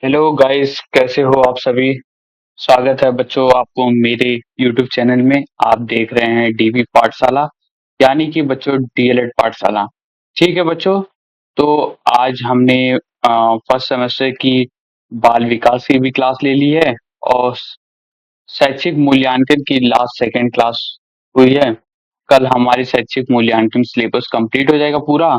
Hello guys, कैसे हो आप सभी। स्वागत है बच्चों आपको मेरे यूट्यूब चैनल में। आप देख रहे हैं डीवी पाठशाला, यानी कि बच्चों डीएलएड पाठशाला। ठीक है बच्चों, तो आज हमने फर्स्ट सेमेस्टर की बाल विकास की भी क्लास ले ली है और शैक्षिक मूल्यांकन की लास्ट सेकंड क्लास हुई है। कल हमारी शैक्षिक मूल्यांकन सिलेबस कंप्लीट हो जाएगा पूरा।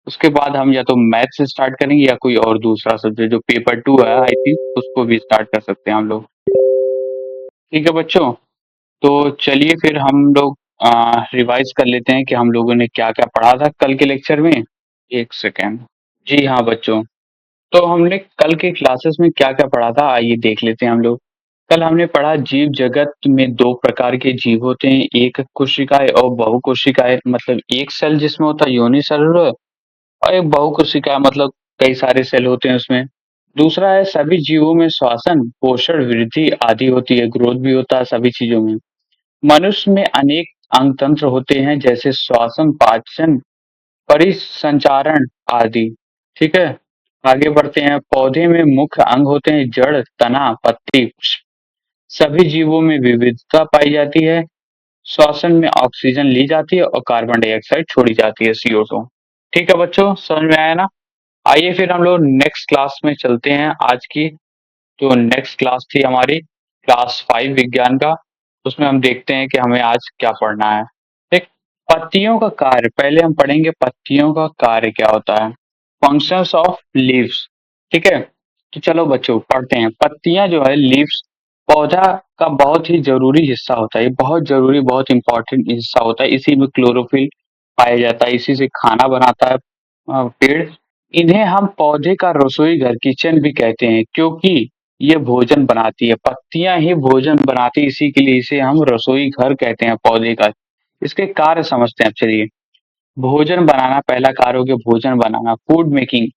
उसके बाद हम या तो मैथ से स्टार्ट करेंगे या कोई और दूसरा सब्जेक्ट जो पेपर 2 है आई थिंक उसको भी स्टार्ट कर सकते हैं हम लोग। ठीक है बच्चों, तो चलिए फिर हम लोग रिवाइज कर लेते हैं कि हम लोगों ने क्या क्या पढ़ा था कल के लेक्चर में। एक सेकेंड। जी हाँ बच्चों, तो हमने कल के क्लासेस में क्या क्या पढ़ा था आइए देख लेते हैं हम लोग। कल हमने पढ़ा जीव जगत में दो प्रकार के जीव होते हैं, एक कोशिकाएं और बहुकोशिकाएं, मतलब एक सेल जिसमें होता है यूनिसेलुलर, और एक बहुकोशिका मतलब कई सारे सेल होते हैं उसमें। दूसरा है सभी जीवों में श्वसन पोषण वृद्धि आदि होती है, ग्रोथ भी होता है सभी चीजों में। मनुष्य में अनेक अंग तंत्र होते हैं जैसे श्वसन पाचन परिसंचारण आदि। ठीक है, आगे बढ़ते हैं। पौधे में मुख्य अंग होते हैं जड़ तना पत्ती पुष्प। सभी जीवों में विविधता पाई जाती है। श्वसन में ऑक्सीजन ली जाती है और कार्बन डाइऑक्साइड छोड़ी जाती है, CO2। ठीक है बच्चों, समझ में आया ना। आइए फिर हम लोग नेक्स्ट क्लास में चलते हैं आज की। जो नेक्स्ट क्लास थी हमारी क्लास 5 विज्ञान का, उसमें हम देखते हैं कि हमें आज क्या पढ़ना है। एक पत्तियों का कार्य, पहले हम पढ़ेंगे पत्तियों का कार्य क्या होता है। Functions of leaves. ठीक है, तो चलो बच्चों पढ़ते हैं। पत्तियां जो है लीव्स पौधा का बहुत ही जरूरी हिस्सा होता है, ये बहुत जरूरी बहुत इंपॉर्टेंट हिस्सा होता है। इसी में क्लोरोफिल पाया जाता है, इसी से खाना बनाता है पेड़। इन्हें हम पौधे का रसोई घर किचन भी कहते हैं क्योंकि ये भोजन बनाती है। पत्तियां ही भोजन बनाती है, इसी के लिए इसे हम रसोई घर कहते हैं पौधे का। इसके कार्य समझते हैं अब चलिए। भोजन बनाना, पहला कार्य हो गया भोजन बनाना, फूड मेकिंग।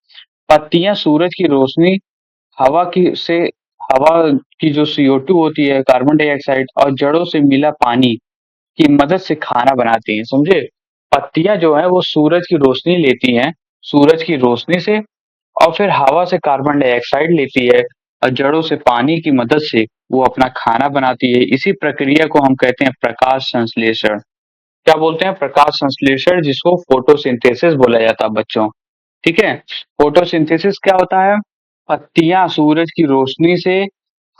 पत्तियां सूरज की रोशनी, हवा की से हवा की जो CO2 होती है कार्बन डाइऑक्साइड और जड़ों से मिला पानी की मदद से खाना बनाती हैं, समझे। पत्तियां जो है वो सूरज की रोशनी लेती हैं, सूरज की रोशनी से, और फिर हवा से कार्बन डाइऑक्साइड लेती है और जड़ों से पानी की मदद से वो अपना खाना बनाती है। इसी प्रक्रिया को हम कहते हैं प्रकाश संश्लेषण। क्या बोलते हैं? प्रकाश संश्लेषण, जिसको फोटोसिंथेसिस बोला जाता है बच्चों। ठीक है, फोटोसिंथेसिस क्या होता है? पत्तियां सूरज की रोशनी से,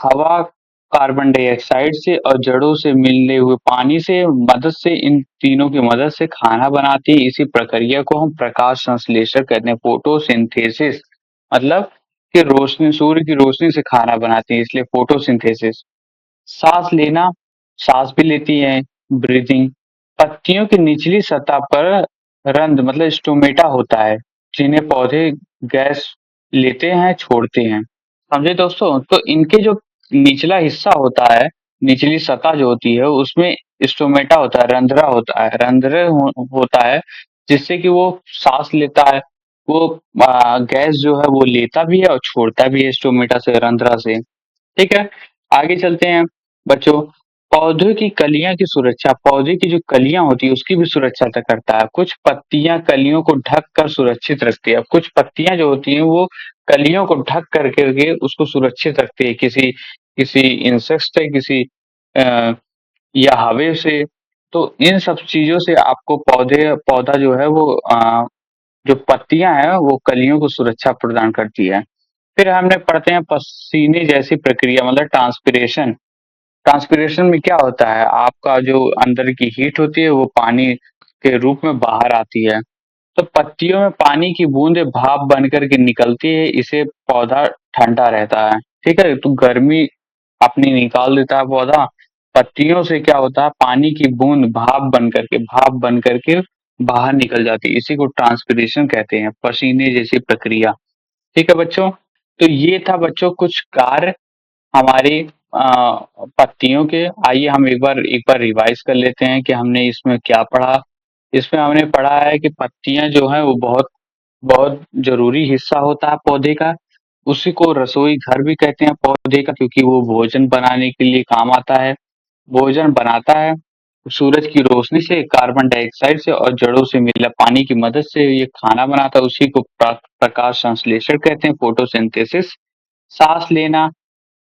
हवा कार्बन डाइऑक्साइड से और जड़ों से मिलने हुए पानी से मदद से, इन तीनों की मदद से खाना बनाती है। इसी प्रक्रिया को हम प्रकाश संश्लेषण कहते हैं, फोटोसिंथेसिस। मतलब कि रोशनी, सूर्य की रोशनी से खाना बनाती है, इसलिए फोटोसिंथेसिस। सांस लेना, सांस भी लेती है, ब्रीदिंग। पत्तियों की निचली सतह पर रंध्र मतलब स्टोमेटा होता है, जिन्हें पौधे गैस लेते हैं छोड़ते हैं। समझे दोस्तों, तो इनके जो निचला हिस्सा होता है, निचली सतह जो होती है उसमें स्टोमेटा होता है, रंध्रा होता है, होता है, जिससे कि वो सांस लेता है। वो गैस जो है वो लेता भी है और छोड़ता भी है स्टोमेटा से, रंध्रा से। ठीक है, आगे चलते हैं बच्चों। पौधे की कलियां की सुरक्षा, पौधे की जो कलियां होती है उसकी भी सुरक्षा तक करता है। कुछ पत्तियां कलियों को ढक कर सुरक्षित रखती है। कुछ पत्तियां जो होती हैं वो कलियों को ढक कर करके उसको सुरक्षित रखती है, किसी किसी इंसेक्ट से, किसी अ, या हवा से। तो इन सब चीजों से आपको पौधा जो है वो जो पत्तियां हैं वो कलियों को सुरक्षा प्रदान करती है। फिर हमने पढ़ते हैं पसीने जैसी प्रक्रिया, मतलब ट्रांसपिरेशन। ट्रांसपिरेशन में क्या होता है, आपका जो अंदर की हीट होती है वो पानी के रूप में बाहर आती है। तो पत्तियों में पानी की बूंदें भाप बन करके निकलती है, इसे पौधा ठंडा रहता है। ठीक है, तो गर्मी अपनी निकाल देता है पौधा। पत्तियों से क्या होता है, पानी की बूंद भाप बन करके बाहर निकल जाती है, इसी को ट्रांसपिरेशन कहते हैं, पसीने जैसी प्रक्रिया। ठीक है बच्चों, तो ये था बच्चों कुछ कार्य हमारी पत्तियों के। आइए हम एक बार रिवाइज कर लेते हैं कि हमने इसमें क्या पढ़ा। इसमें हमने पढ़ा है कि पत्तियां जो है वो बहुत बहुत जरूरी हिस्सा होता है पौधे का। उसी को रसोई घर भी कहते हैं पौधे का, क्योंकि वो भोजन बनाने के लिए काम आता है। भोजन बनाता है सूरज की रोशनी से, कार्बन डाइऑक्साइड से और जड़ों से मिला पानी की मदद से ये खाना बनाता है, उसी को प्रकाश संश्लेषण कहते हैं, फोटोसिंथेसिस। सांस लेना,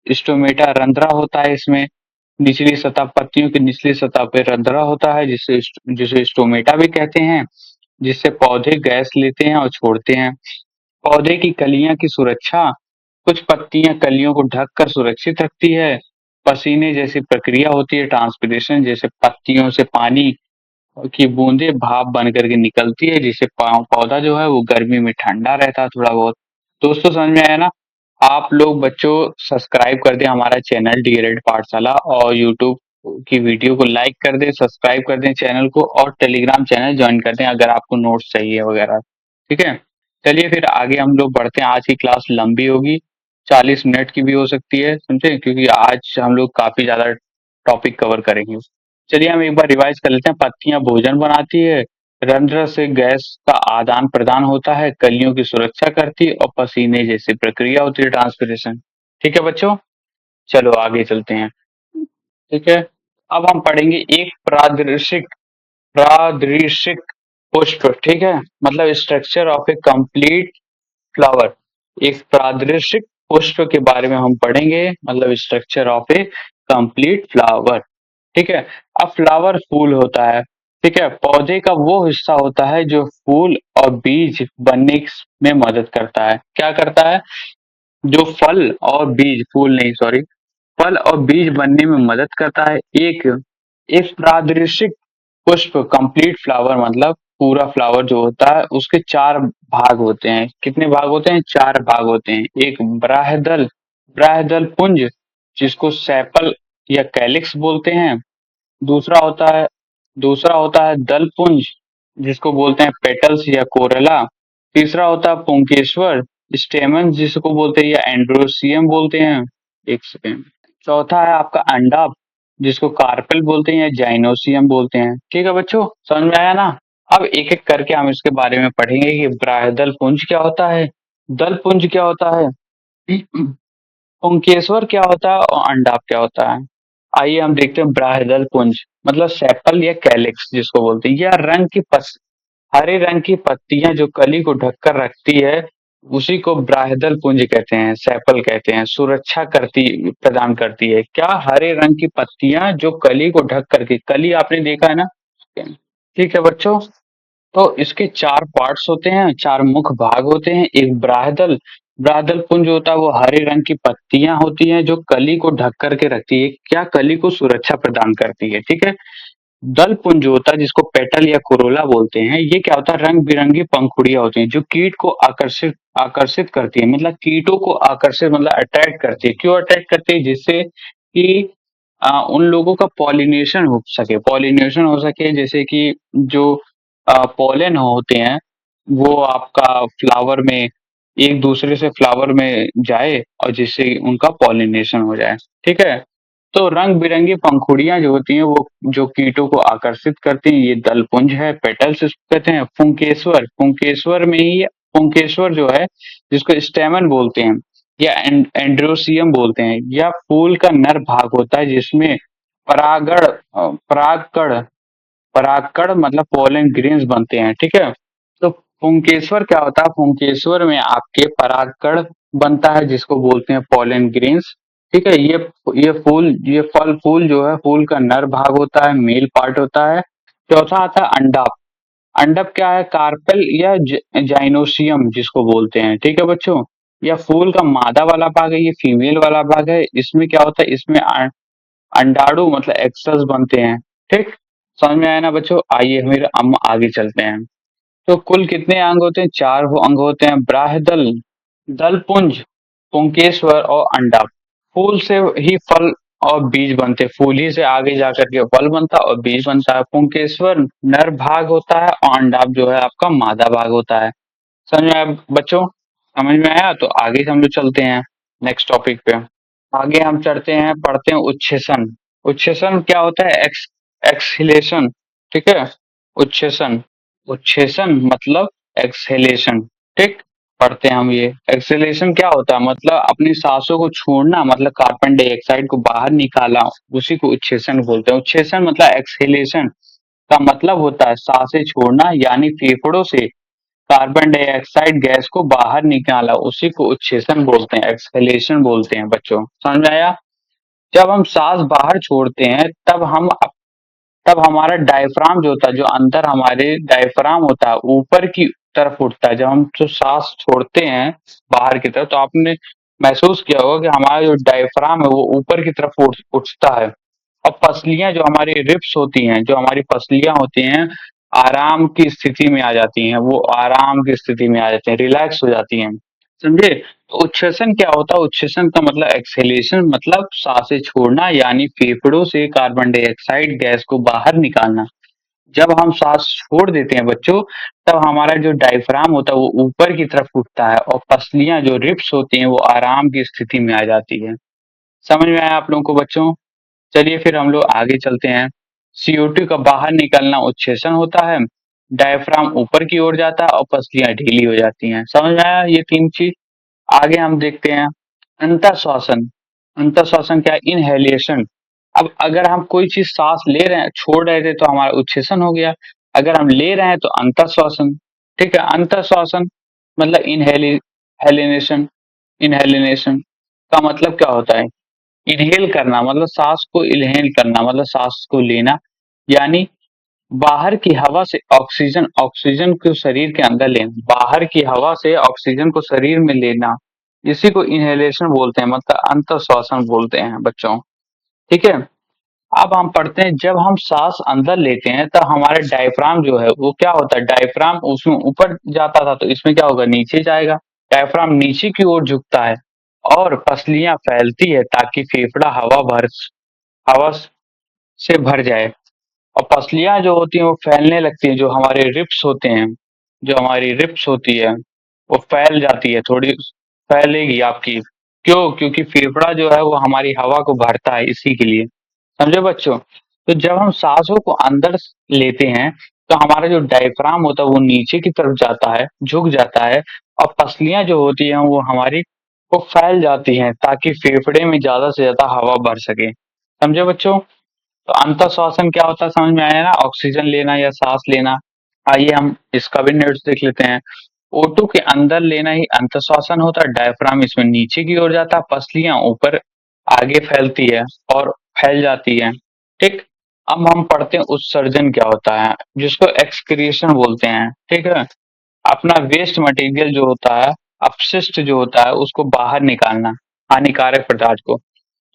स्टोमेटा रंध्रा होता है इसमें। निचली सतह, पत्तियों की निचली सतह पे रंध्रा होता है जिसे जिसे स्टोमेटा भी कहते हैं, जिससे पौधे गैस लेते हैं और छोड़ते हैं। पौधे की कलियां की सुरक्षा, कुछ पत्तियां कलियों को ढककर सुरक्षित रखती है। पसीने जैसी प्रक्रिया होती है, ट्रांसपिरेशन, जैसे पत्तियों से पानी की बूंदें भाप बन करके निकलती है, जिससे पौधा जो है वो गर्मी में ठंडा रहता है थोड़ा बहुत। दोस्तों समझ में आया ना? आप लोग बच्चों सब्सक्राइब कर दें हमारा चैनल डीएलएड पाठशाला, और यूट्यूब की वीडियो को लाइक कर दें, सब्सक्राइब कर दें चैनल को, और टेलीग्राम चैनल ज्वाइन कर दें अगर आपको नोट्स चाहिए वगैरह। ठीक है? चलिए फिर आगे हम लोग बढ़ते हैं। आज की क्लास लंबी होगी, 40 मिनट की भी हो सकती है, समझे, क्योंकि आज हम लोग काफी ज्यादा टॉपिक कवर करेंगे। चलिए हम एक बार रिवाइज कर लेते हैं। पत्तियां भोजन बनाती है, रंध्र से गैस का आदान प्रदान होता है, कलियों की सुरक्षा करती है, और पसीने जैसी प्रक्रिया होती है, ट्रांसपिरेशन। ठीक है बच्चों, चलो आगे चलते हैं। ठीक है, अब हम पढ़ेंगे एक प्रादृशिक प्रादृशिक पुष्प। ठीक है, मतलब structure of A complete flower. एक प्रादृशिक पुष्प के बारे में हम पढ़ेंगे, मतलब structure of A complete flower. ठीक है, अब फ्लावर फूल होता है। ठीक है, पौधे का वो हिस्सा होता है जो फूल और बीज बनने में मदद करता है। क्या करता है? जो फल और बीज, फूल नहीं सॉरी, फल और बीज बनने में मदद करता है। एक एक प्रादृशिक पुष्प, कंप्लीट फ्लावर, मतलब पूरा फ्लावर जो होता है उसके चार भाग होते हैं। कितने भाग होते हैं? चार भाग होते हैं। एक ब्राह्यदल, ब्राह्यदल पुंज, जिसको सेपल या कैलिक्स बोलते हैं। दूसरा होता है दूसरा होता है दल पुंज, जिसको बोलते हैं पेटल्स या कोरेला। तीसरा होता है पुंकेश्वर, स्टेमन जिसको बोलते हैं या एंड्रोसियम बोलते हैं। एक सेकेंड। चौथा है आपका अंडाप, जिसको कार्पेल बोलते हैं या जाइनोसियम बोलते हैं। ठीक है बच्चों, समझ में आया ना? अब एक एक करके हम इसके बारे में पढ़ेंगे कि ब्राह्यदल पुंज क्या होता है, दल पुंज क्या होता है, पुंकेश्वर क्या होता है, और अंडाप क्या होता है। आइए हम देखते हैं ब्राह्यदल पुंज, मतलब सेपल या कैलिक्स जिसको बोलते हैं। यह हरे रंग की पत्तियां जो कली को ढककर रखती है, उसी को ब्राह्यदल पुंज कहते हैं, सेपल कहते हैं। सुरक्षा करती प्रदान करती है। क्या? हरे रंग की पत्तियां जो कली को ढक करके, कली आपने देखा है ना? ठीक है बच्चों, तो इसके चार पार्ट्स होते हैं, चार मुख्य भाग होते हैं। एक ब्राह्यदल, ब्राह्यदल पुंज होता है वो हरे रंग की पत्तियां होती हैं जो कली को ढक करके रखती है। क्या? कली को सुरक्षा प्रदान करती है। ठीक है। दल पुंज होता है जिसको पेटल या कोरोला बोलते हैं। ये क्या होता है? रंग बिरंगी पंखुड़ियां होती हैं जो कीट को आकर्षित आकर्षित करती है, मतलब कीटों को आकर्षित, मतलब अट्रैक्ट करती है। क्यों अट्रैक्ट करती है? जिससे कि उन लोगों का पॉलिनेशन हो सके, जैसे कि जो पोलन होते हैं वो आपका फ्लावर में एक दूसरे से फ्लावर में जाए, और जिससे उनका पॉलिनेशन हो जाए। ठीक है, तो रंग बिरंगी पंखुड़ियां जो होती हैं वो जो कीटों को आकर्षित करती हैं, ये दलपुंज है, पेटल्स इसको कहते हैं। पुंकेश्वर, पुंकेश्वर में ही पुंकेश्वर जो है, जिसको स्टेमन बोलते हैं या एंड्रोसियम बोलते हैं, या फूल का नर भाग होता है जिसमें परागण परागकण परागकण मतलब पोलन ग्रेन्स बनते हैं। ठीक है, तो पुंकेश्वर क्या होता है? पुंकेश्वर में आपके परागकण बनता है जिसको बोलते हैं पोलन ग्रेन्स। ठीक है, ये फल फूल जो है, फूल का नर भाग होता है, मेल पार्ट होता है। चौथा आता है अंडाप। अंडप क्या है? कार्पेल या जाइनोसियम जिसको बोलते हैं। ठीक है बच्चों, यह फूल का मादा वाला भाग है, ये फीमेल वाला भाग है। इसमें क्या होता है? इसमें अंडाणु मतलब एक्सेस बनते हैं। ठीक, समझ में आया ना बच्चों? आइए हम आगे चलते हैं। तो कुल कितने अंग होते हैं? चार अंग होते हैं। ब्राह्यदल, दलपुंज, पुंकेश्वर और अंडाप। फूल से ही फल और बीज बनते, फूल ही से आगे जाकर के फल बनता है और बीज बनता है। पुंकेश्वर नर भाग होता है और अंडाप जो है आपका मादा भाग होता है। समझ में आया बच्चों? समझ में आया? तो आगे हम लोग चलते हैं नेक्स्ट टॉपिक पे। आगे हम चढ़ते हैं, पढ़ते हैं उच्छेसन। उच्छेसन क्या होता है? एक्सहेलेशन। ठीक है, उच्छेसन, उच्छेसन मतलब एक्सहेलेशन। ठीक, पढ़ते हैं हम ये। एक्सहेलेशन क्या होता है? मतलब अपनी सांसों को छोड़ना, मतलब कार्बन डाइऑक्साइड को बाहर निकाला, उसी को उच्छेसन बोलते हैं। उच्छेसन मतलब एक्सहेलेशन का मतलब होता है सांसें छोड़ना, यानी फेफड़ों से कार्बन डाइऑक्साइड गैस को बाहर निकाला उसी को उच्छेसन बोलते हैं, एक्सहेलेशन बोलते हैं बच्चों। समझ में आया? जब हम सांस बाहर छोड़ते हैं तब हमारा डायफ्राम जो होता है, जो अंदर हमारे डायफ्राम होता है ऊपर की तरफ उठता है। जब हम जो सांस छोड़ते हैं बाहर की तरफ, तो आपने महसूस किया होगा कि हमारा जो डायफ्राम है वो ऊपर की तरफ उठता है। और पसलियां जो हमारी रिब्स होती हैं, जो हमारी पसलियां होती हैं, आराम की स्थिति में आ जाती हैं, वो आराम की स्थिति में आ जाती हैं, रिलैक्स हो जाती हैं। समझे? तो उच्छ्वसन क्या होता है? उच्छ्वसन का मतलब एक्सहेलेशन, मतलब सांसें छोड़ना, यानी फेफड़ों से कार्बन डाइऑक्साइड गैस को बाहर निकालना। जब हम सांस छोड़ देते हैं बच्चों, तब हमारा जो डायफ्राम होता है वो ऊपर की तरफ उठता है और पसलियां जो रिब्स होती हैं वो आराम की स्थिति में आ जाती है। समझ में आया आप लोगों को बच्चों? चलिए फिर हम लोग आगे चलते हैं। CO2 का बाहर निकलना उच्छेसन होता है, डायफ्राम ऊपर की ओर जाता है और पसलियां ढीली हो जाती हैं। समझ में आया ये तीन चीज? आगे हम देखते हैं अंतःश्वासन। अंतःश्वासन क्या है? इनहेलेशन। अब अगर हम कोई चीज सांस ले रहे हैं, छोड़ रहे थे तो हमारा उच्छेसन हो गया। अगर हम ले रहे हैं तो अंतःश्वासन। ठीक है, अंतःश्वासन मतलब इनहेलिनेशन। इनहेलिनेशन का मतलब क्या होता है? इनहेल करना, मतलब सांस को इनहेल करना, मतलब सांस को लेना, यानी बाहर की हवा से ऑक्सीजन, ऑक्सीजन को शरीर के अंदर लेना, बाहर की हवा से ऑक्सीजन को शरीर में लेना, इसी को इनहेलेशन बोलते हैं, मतलब अंतःश्वासन बोलते हैं बच्चों। ठीक है, अब हम पढ़ते हैं, जब हम सांस अंदर लेते हैं तो हमारा डायफ्राम जो है वो क्या होता है? डायफ्राम उसमें ऊपर जाता था, तो इसमें क्या होगा? नीचे जाएगा। डायफ्राम नीचे की ओर झुकता है और पसलियां फैलती है ताकि फेफड़ा हवा से भर जाए। और पसलियां जो होती हैं वो फैलने लगती हैं, जो हमारे रिब्स होते हैं, जो हमारी रिब्स होती है वो फैल जाती है, थोड़ी फैलेगी आपकी। क्यों? क्योंकि फेफड़ा जो है वो हमारी हवा को भरता है, इसी के लिए। समझे बच्चों? तो जब हम सांसों को अंदर लेते हैं तो हमारा जो डायफ्राम होता है वो नीचे की तरफ जाता है, झुक जाता है, और पसलियां जो होती हैं वो हमारी वो फैल जाती हैं ताकि फेफड़े में ज्यादा से ज्यादा हवा भर सके। समझे बच्चों? तो अंतःश्वासन क्या होता है समझ में आया ना? ऑक्सीजन लेना या सांस लेना। आइए हम इसका भी नोट्स देख लेते हैं। O2 के अंदर लेना ही अंतःश्वासन होता है, डायफ्राम इसमें नीचे की ओर जाता है, पसलियां ऊपर आगे फैलती है और फैल जाती है। ठीक। अब हम पढ़ते हैं उत्सर्जन क्या होता है, जिसको एक्सक्रिएशन बोलते हैं। ठीक है, अपना वेस्ट मटेरियल जो होता है, अपशिष्ट जो होता है, उसको बाहर निकालना, हानिकारक पदार्थ को।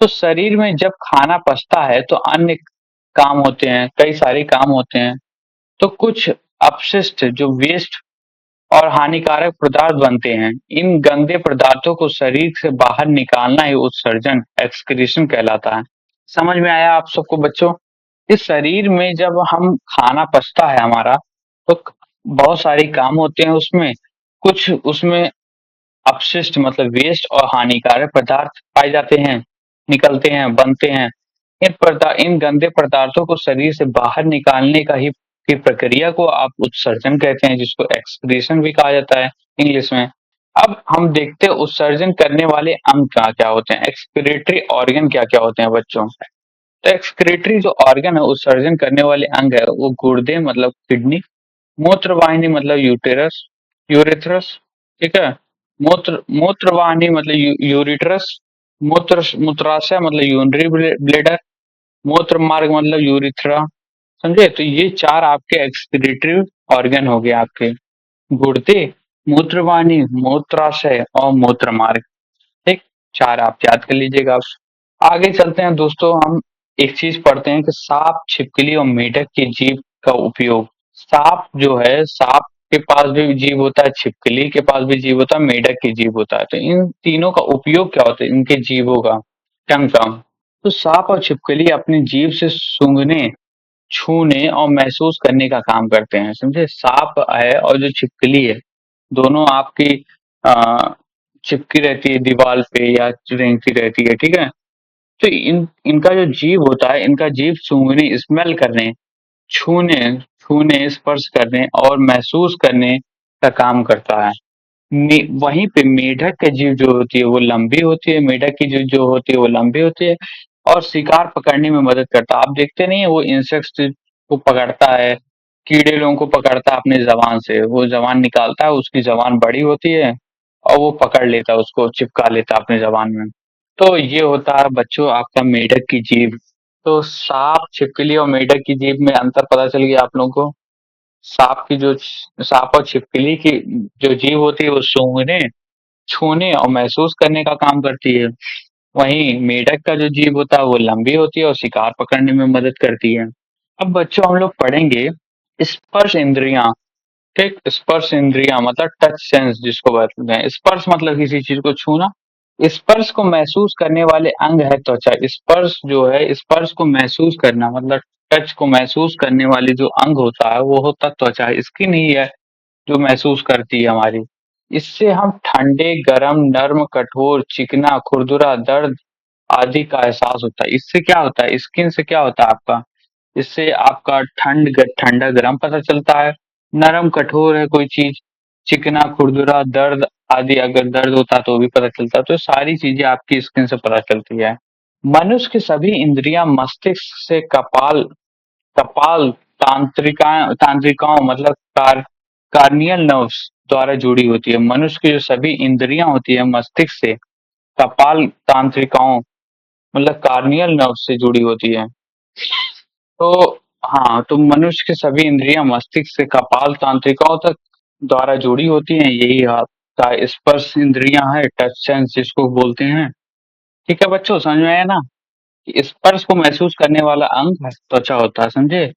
तो शरीर में जब खाना पचता है तो अन्य काम होते हैं, कई सारे काम होते हैं। तो कुछ अपशिष्ट जो वेस्ट और हानिकारक पदार्थ बनते हैं, इन गंदे पदार्थों को शरीर से बाहर निकालना ही उत्सर्जन, एक्सक्रीशन कहलाता है। समझ में आया आप सबको बच्चों? इस शरीर में जब हम खाना पचता है हमारा, तो बहुत सारे काम होते हैं उसमें। कुछ उसमें अपशिष्ट मतलब वेस्ट और हानिकारक पदार्थ पाए जाते हैं, निकलते हैं, बनते हैं। इन गंदे पदार्थों को शरीर से बाहर निकालने का ही की प्रक्रिया को आप उत्सर्जन कहते हैं, जिसको एक्सक्रीशन भी कहा जाता है इंग्लिश में। अब हम देखते हैं उत्सर्जन करने वाले अंग क्या क्या होते हैं, एक्सक्रीटरी ऑर्गन क्या क्या होते हैं बच्चों। तो एक्सक्रीटरी जो ऑर्गन है, उत्सर्जन करने वाले अंग है, वो गुर्दे मतलब किडनी, मूत्रवाहिनी मतलब यूरेथ्रस। ठीक है, मूत्रवाहिनी मतलब यूरिट्रस, मूत्राशय मतलब यूरिनरी ब्लेडर, मूत्र मार्ग मतलब यूरिथ्रा। समझे? तो ये चार आपके एक्सक्रीटरी ऑर्गन हो गए आपके, गुर्दे, मूत्रवाहिनी, मूत्राशय और मूत्र मार्ग। ठीक, चार आप याद कर लीजिएगा आप। आगे चलते हैं दोस्तों, हम एक चीज पढ़ते हैं कि सांप, छिपकली और मेढक की जीभ का उपयोग। सांप जो है, सांप के पास भी जीभ होता है, छिपकली के पास भी जीभ होता है, मेढक की जीभ होता है। तो इन तीनों का उपयोग क्या होता है, इनके जीभों का, टंग का। तो सांप और छिपकली अपनी जीभ से सूंघने, छूने और महसूस करने का काम करते हैं। समझे? सांप है और जो छिपकली है, दोनों आपकी अ, चिपकी रहती है दीवार पे या रेंगती रहती है। ठीक है, तो इनका जो जीभ होता है, इनका जीभ सूंघने, स्मेल करने, छूने छूने, स्पर्श करने और महसूस करने का काम करता है। वहीं पे मेढक की जीभ जो होती है वो लंबी होती है, मेढक की जीभ जो होती है वो लंबी होती है और शिकार पकड़ने में मदद करता है। आप देखते नहीं है वो इंसेक्ट्स को पकड़ता है, कीड़े लोगों को पकड़ता है अपनी ज़बान से, वो ज़बान निकालता है, उसकी ज़बान बड़ी होती है और वो पकड़ लेता है, उसको चिपका लेता है अपनी ज़बान में। तो ये होता है बच्चों आपका मेढक की जीभ। तो साँप, छिपकली और मेढक की जीभ में अंतर पता चल गया आप लोगों को? सांप और छिपकली की जो जीभ होती है वो सूंघने, छूने और महसूस करने का काम करती है। वहीं मेढक का जो जीभ होता है वो लंबी होती है और शिकार पकड़ने में मदद करती है। अब बच्चों हम लोग पढ़ेंगे स्पर्श इंद्रियां। ठीक, स्पर्श इंद्रियां मतलब टच सेंस जिसको बोलते हैं। स्पर्श मतलब किसी चीज को छूना। स्पर्श को महसूस करने वाले अंग है त्वचा। स्पर्श जो है, स्पर्श को महसूस करना मतलब टच को महसूस करने वाले जो अंग होता है वो होता है त्वचा। स्किन ही है जो महसूस करती है हमारी। इससे हम ठंडे, गरम, नर्म, कठोर, चिकना, खुरदुरा, दर्द आदि का एहसास होता है। इससे क्या होता है, स्किन से क्या होता है आपका, इससे आपका ठंडा गरम पता चलता है, नरम कठोर है कोई चीज, चिकना खुरदुरा, दर्द आदि अगर दर्द होता है तो भी पता चलता है। तो सारी चीजें आपकी स्किन से पता चलती है। मनुष्य की सभी इंद्रियां मस्तिष्क से कपाल कपाल तांत्रिकाओं मतलब कार्नियल नर्व्स द्वारा जुड़ी होती है। मनुष्य की जो सभी इंद्रियां होती है मस्तिष्क से कपाल तांत्रिकाओं मतलब कार्नियल नर्व से जुड़ी होती है। तो हाँ, तो मनुष्य की सभी इंद्रियां मस्तिष्क से कपाल तंत्रिकाओं तक द्वारा जुड़ी होती हैं। यही आपका स्पर्श इंद्रियां है, टच सेंस जिसको बोलते हैं। ठीक है बच्चों, समझ में आया ना कि स्पर्श को महसूस करने वाला अंग त्वचा होता है, समझे।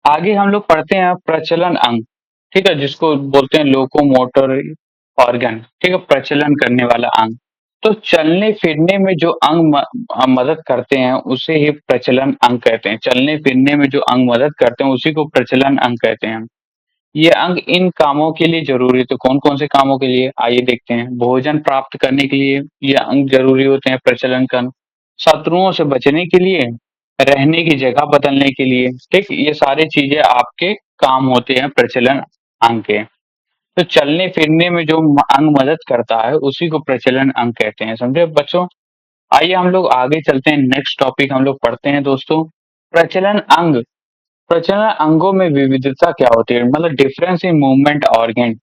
आगे हम लोग पढ़ते हैं प्रचलन अंग। ठीक है, जिसको बोलते हैं लोकोमोटर ऑर्गन। ठीक है, प्रचलन करने वाला अंग। तो चलने फिरने में जो अंग मदद करते हैं उसे ही प्रचलन अंग कहते हैं। चलने फिरने में जो अंग मदद करते हैं उसी को प्रचलन अंग कहते हैं। ये अंग इन कामों के लिए जरूरी है। तो कौन कौन से कामों के लिए आइए देखते हैं। भोजन प्राप्त करने के लिए ये अंग जरूरी होते हैं, प्रचलन का। शत्रुओं से बचने के लिए, रहने की जगह बदलने के लिए। ठीक, ये सारी चीजें आपके काम होते हैं प्रचलन अंग के। तो चलने फिरने में जो अंग मदद करता है उसी को प्रचलन अंग कहते हैं, समझे बच्चों। आइए हम लोग आगे चलते हैं। नेक्स्ट टॉपिक हम लोग पढ़ते हैं दोस्तों, प्रचलन अंग। प्रचलन अंगों में विविधता क्या होती है, मतलब डिफरेंस इन मूवमेंट ऑर्गन।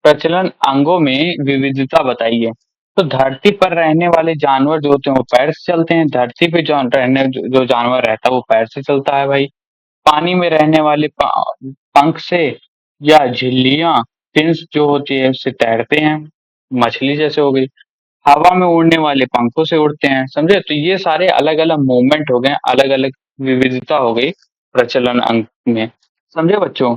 प्रचलन अंगों में विविधता बताइए। तो धरती पर रहने वाले जानवर जो होते हैं वो पैर से चलते हैं। धरती पे जो रहने जो जानवर रहता है वो पैर से चलता है भाई। पानी में रहने वाले पंख से, या झिल्लियां फिन्स जो होती है उससे तैरते हैं, मछली जैसे हो गई। हवा में उड़ने वाले पंखों से उड़ते हैं, समझे। तो ये सारे अलग अलग मूवमेंट हो गए, अलग अलग विविधता हो गई प्रचलन अंग में, समझे बच्चों।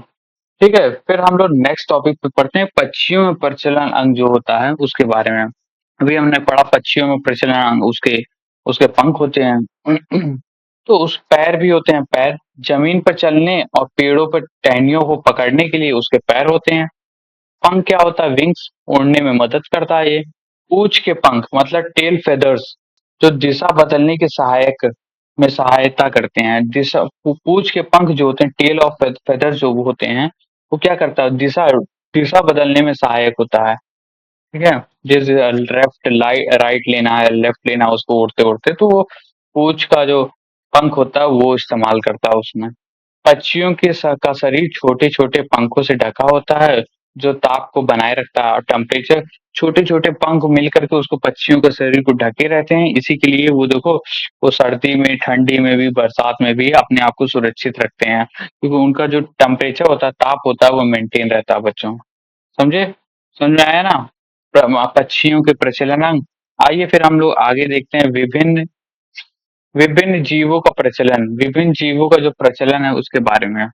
ठीक है, फिर हम लोग नेक्स्ट टॉपिक पे पढ़ते हैं, पक्षियों में प्रचलन अंग जो होता है उसके बारे में। अभी हमने पढ़ा पक्षियों में प्रचलन अंग, उसके उसके पंख होते हैं। तो उस पैर भी होते हैं, पैर जमीन पर चलने और पेड़ों पर टहनियों को पकड़ने के लिए उसके पैर होते हैं। पंख क्या होता है, विंग्स, उड़ने में मदद करता है ये। पूंछ के पंख मतलब टेल फेदर्स, जो दिशा बदलने के सहायक में सहायता करते हैं। दिशा पूंछ के पंख जो होते हैं, टेल ऑफ फेदर्स जो होते हैं, वो क्या करता है, दिशा दिशा बदलने में सहायक होता है। ठीक है, जैसे लेफ्ट राइट लेना है, लेफ्ट लेना है उसको उड़ते उड़ते, तो वो पूंछ का जो पंख होता है वो इस्तेमाल करता है उसमें। पक्षियों के का शरीर छोटे छोटे पंखों से ढका होता है जो ताप को बनाए रखता है। और टेम्परेचर, छोटे छोटे पंख मिलकर के उसको पक्षियों के शरीर को ढके रहते हैं। इसी के लिए वो देखो, वो सर्दी में, ठंडी में भी, बरसात में भी अपने आप को सुरक्षित रखते हैं, क्योंकि उनका जो टेम्परेचर होता है, ताप होता है, वो मेंटेन रहता है बच्चों, समझे। समझ में आया ना पक्षियों के प्रचलन अंग। आइए फिर हम लोग आगे देखते हैं विभिन्न विभिन्न जीवों का प्रचलन, विभिन्न जीवों का जो प्रचलन है उसके बारे में।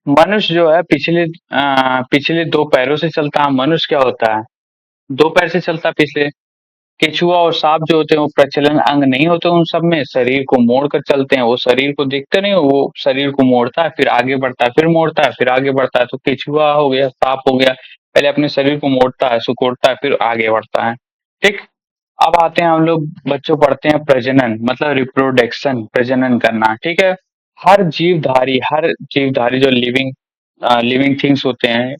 मनुष्य जो है पिछले दो पैरों से चलता है। मनुष्य क्या होता है, दो पैर से चलता है पिछले। केचुआ और सांप जो होते हैं वो प्रचलन अंग नहीं होते उन सब में, शरीर को मोड़ कर चलते हैं। वो शरीर को देखते नहीं हो, वो शरीर को मोड़ता है, फिर आगे बढ़ता है, फिर मोड़ता है, फिर आगे बढ़ता है। तो केचुआ हो गया, सांप हो गया, पहले अपने शरीर को मोड़ता है, सिकोड़ता है, फिर आगे बढ़ता है। ठीक, अब आते हैं हम लोग बच्चों, पढ़ते हैं प्रजनन मतलब रिप्रोडक्शन, प्रजनन करना। ठीक है, हर जीवधारी जो लिविंग लिविंग थिंग्स होते हैं,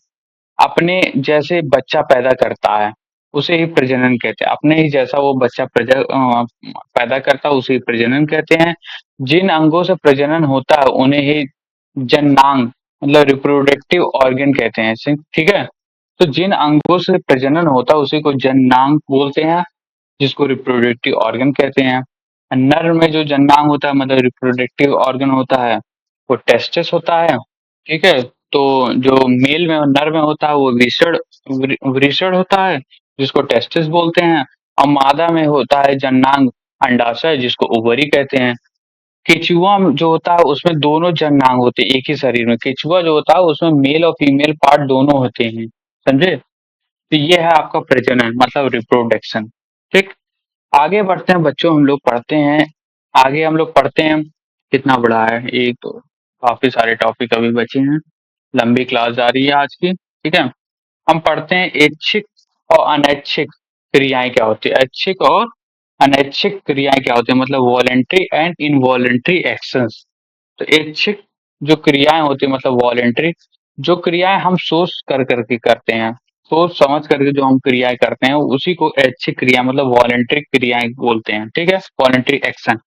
अपने जैसे बच्चा पैदा करता है उसे ही प्रजनन कहते हैं। अपने ही जैसा वो बच्चा पैदा करता है उसे ही प्रजनन कहते हैं। जिन अंगों से प्रजनन होता है उन्हें ही जननांग मतलब रिप्रोडक्टिव ऑर्गन कहते हैं इसे, ठीक है। तो जिन अंगों से प्रजनन होता है उसी को जननांग बोलते हैं, जिसको रिप्रोडक्टिव ऑर्गन कहते हैं। नर में जो जननांग होता है मतलब रिप्रोडक्टिव ऑर्गन होता है वो टेस्टिस होता है, ठीक है। तो जो मेल में और नर में होता है वो वृषण होता है, जिसको टेस्टिस बोलते हैं। और मादा में होता है जननांग अंडाशय, जिसको ओवरी कहते हैं। केचुआ जो होता है उसमें दोनों जननांग होते हैं एक ही शरीर में। केचुआ जो होता है उसमें मेल और फीमेल पार्ट दोनों होते हैं, समझे। तो ये है आपका प्रजनन मतलब रिप्रोडक्शन, ठीक। आगे बढ़ते हैं बच्चों, हम लोग पढ़ते हैं। आगे हम लोग पढ़ते हैं। कितना बड़ा है, एक तो काफी सारे टॉपिक अभी बचे हैं, लंबी क्लास जा रही है आज की, ठीक है। हम पढ़ते हैं ऐच्छिक और अनैच्छिक क्रियाएं क्या होती है। ऐच्छिक और अनैच्छिक क्रियाएं क्या होती है, मतलब वॉलेंट्री एंड इनवॉलेंट्री एक्शंस। तो ऐच्छिक जो क्रियाएं होती है मतलब वॉलेंट्री, जो क्रियाएं हम सोच कर करके करते हैं, सोच समझ करके जो हम क्रियाएं करते हैं उसी को ऐच्छिक क्रिया मतलब वॉलेंट्री क्रियाएं बोलते हैं, ठीक है, वॉलेंट्री एक्शन।